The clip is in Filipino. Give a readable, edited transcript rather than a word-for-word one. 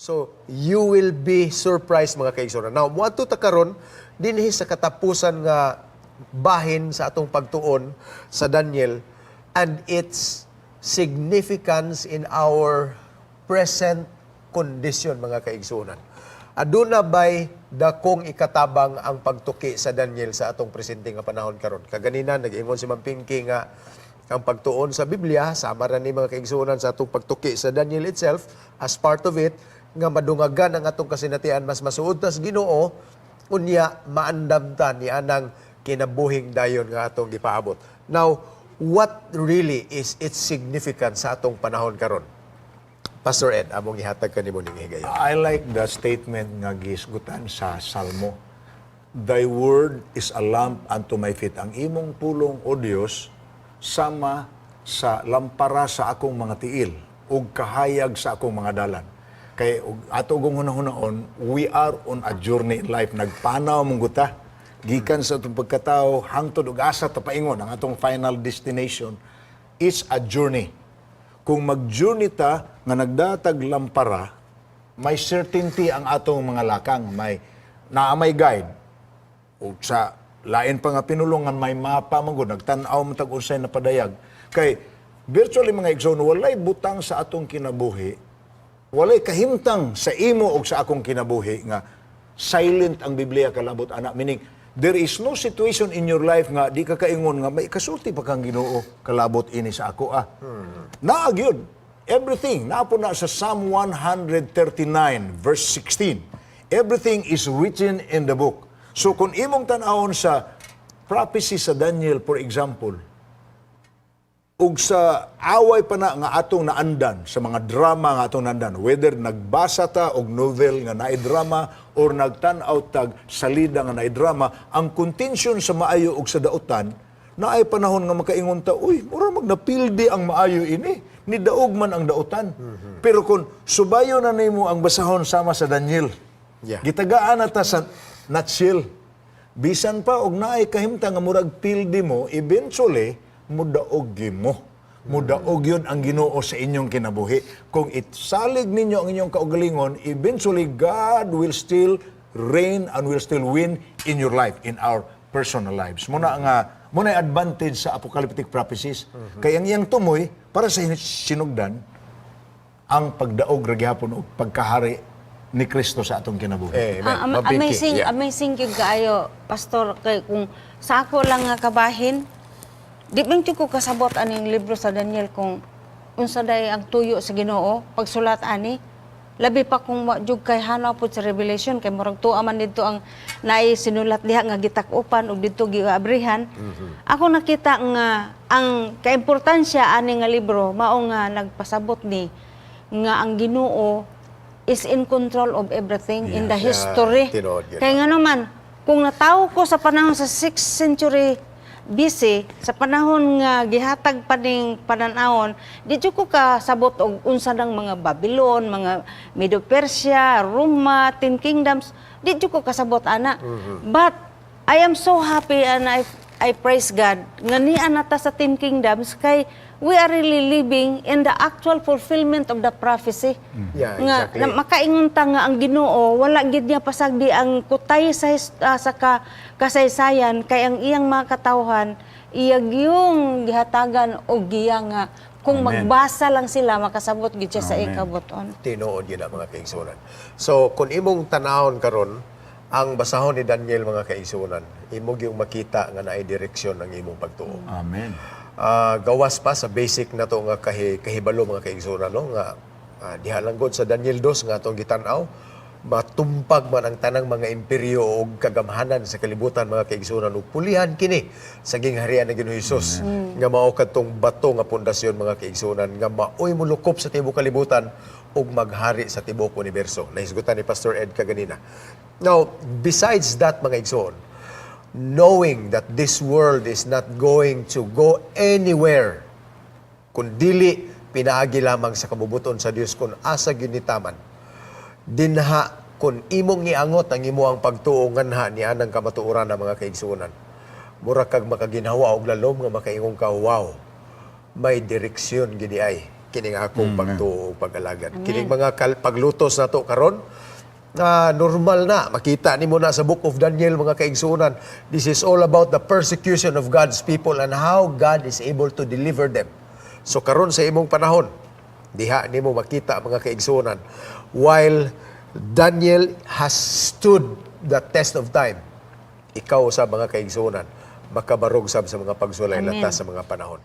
So, you will be surprised mga kaigsunan. Now, muadto ta karon dinhi sa katapusan nga bahin sa atong pagtuon sa Daniel and its significance in our present condition mga kaigsunan. Aduna ba'y dakong ikatabang ang pagtuki sa Daniel sa atong presente nga panahon karon? Kaganina nag-ingon si Ma'am Pinky nga ang pagtuon sa Biblia sama ra ni mga kaigsunan sa atong pagtuki sa Daniel itself as part of it nga madungagan ang atong kasinatian mas masuod tas Ginoo unya maandam ta ni anang kinabuhing dayon nga atong gipaabot. Now, what really is its significance sa atong panahon karon? Pastor Ed, among ihatag ka nimo ning higayon. I like the statement nga gisgutan sa Salmo. Thy word is a lamp unto my feet. Ang imong pulong, O Dios, sama sa lampara sa akong mga tiil ug kahayag sa akong mga dalan. Kay ato gong hunahon, we are on a journey in life. Nagpanaw mong guta. Gikan sa atong pagkatao, hangtod ug asa ta paingon ang atong final destination is a journey. Kung mag-journey ta nga nagdatag lampara, may certainty ang atong mga lakang, may guide. O sa lain pa nga pinulungan, may mapa magod, nagtanaw matag unsay na padayag. Kay virtually mga igsoon, walay butang sa atong kinabuhi, walay kahimtang sa imo o sa akong kinabuhi nga silent ang Biblia kalabot anak. Meaning, there is no situation in your life nga di ka kaingon nga may kasulti pa kang Ginoo kalabot ini sa ako Naagyod. Everything. Naapo na sa Psalm 139 verse 16. Everything is written in the book. So kung imong tanawon sa prophecy sa Daniel, for example, ug sa away pa na nga atong naandan, sa mga drama nga atong naandan, whether nagbasa ta og novel nga naay drama or nagtan-aw tag salida nga naay drama, ang contention sa maayo ug sa dautan, naay panahon nga makaingon ta, uy, mura magnapildi ang maayo ini, ni daog man ang dautan. Pero kung subayo na nimo ang basahon sama sa Daniel, gitagaan na ta sa nutshell, bisan pa og naay kahimtang nga murag pildi mo, eventually mudaog mo. Mudaog yun ang Ginoo sa inyong kinabuhi. Kung itsalig ninyo ang inyong kaugalingon, eventually God will still reign and will still win in your life, in our personal lives. Muna advantage sa apocalyptic prophecies. Kaya ang iyang tumoy, para sa sinugdan, ang pagdaog ragyapon o pagkahari ni Kristo sa atong kinabuhi. Amazing yung kaayo, Pastor, kay kung sa ako lang nga kabahin, di bang ko kasabot aning libro sa Daniel kung unsa day ang tuyo sa Ginoo pagsulat ani labi pa kung jug kay hanaw pud sa Revelation kay murag tuwa man didto ang naay sinulat diha nga gitak-upan ug didto giabrihan. Ako nakita nga ang kaimportansya ani nga libro mao nga nagpasabot ni nga ang Ginoo is in control of everything in the history. Kay nga naman kung natawo ko sa panahon sa 6th century BC, sa panahon nga gihatag pa ning pananahon, di ko kasabot og unsa ng mga Babylon, mga Medo-Persia, Roma, 10 Kingdoms, di ko kasabot ana. But I am so happy and I praise God nga niya nata sa 10 Kingdoms kay we are really living in the actual fulfillment of the prophecy. Exactly. Nga makaingon ta nga ang Ginoo wala gid niya pasagdi ang kutay sa kasaysayan kay ang iyang mga katawhan iyag yung gihatagan og giya nga kung magbasa lang sila makasabot gid siya sa ikabuton. Tinuod yun ang mga kaigsunan. So, kung imong tanahon karon ang basahon ni Daniel mga kaigsunan, imong yung makita nga naay direksyon ang imong pagtuo. Amen. Gawas pa sa basic na to nga kahibalo mga kaigsunan no nga diha lang gud sa Daniel 2 nga atong gitan-aw matumpag man ang tanang mga imperyo ug kagamhanan sa kalibutan mga kaigsunan ug pulihan kini sa gingharian ni Ginoong Hesus nga mao kadtong bato nga pundasyon mga kaigsunan nga maoy mulukop sa tibuok kalibutan ug maghari sa tibuok universo. Nahisgutan ni Pastor Ed kaganina. Now, besides that mga igsoon, knowing that this world is not going to go anywhere kundili pinaagi lamang sa kabubuton sa Dios kung asa ginitaman dinha kung imong iangot ang imuang pagtuo nganha ni anang kamatuoran ng mga kaigsunan mura kag makaginhawa og lalom nga makaingon ka wow may direksyon gidi ay kining akong pagtuo ug pag-alagad. Kining mga paglutos nato karon, normal na. Makita nimo na sa Book of Daniel, mga kaigsunan. This is all about the persecution of God's people and how God is able to deliver them. So karon sa imong panahon, diha nimo makita, mga kaigsunan, while Daniel has stood the test of time, ikaw sa mga kaigsunan, makabarog sab sa mga pagsulay Amen. latas sa mga panahon.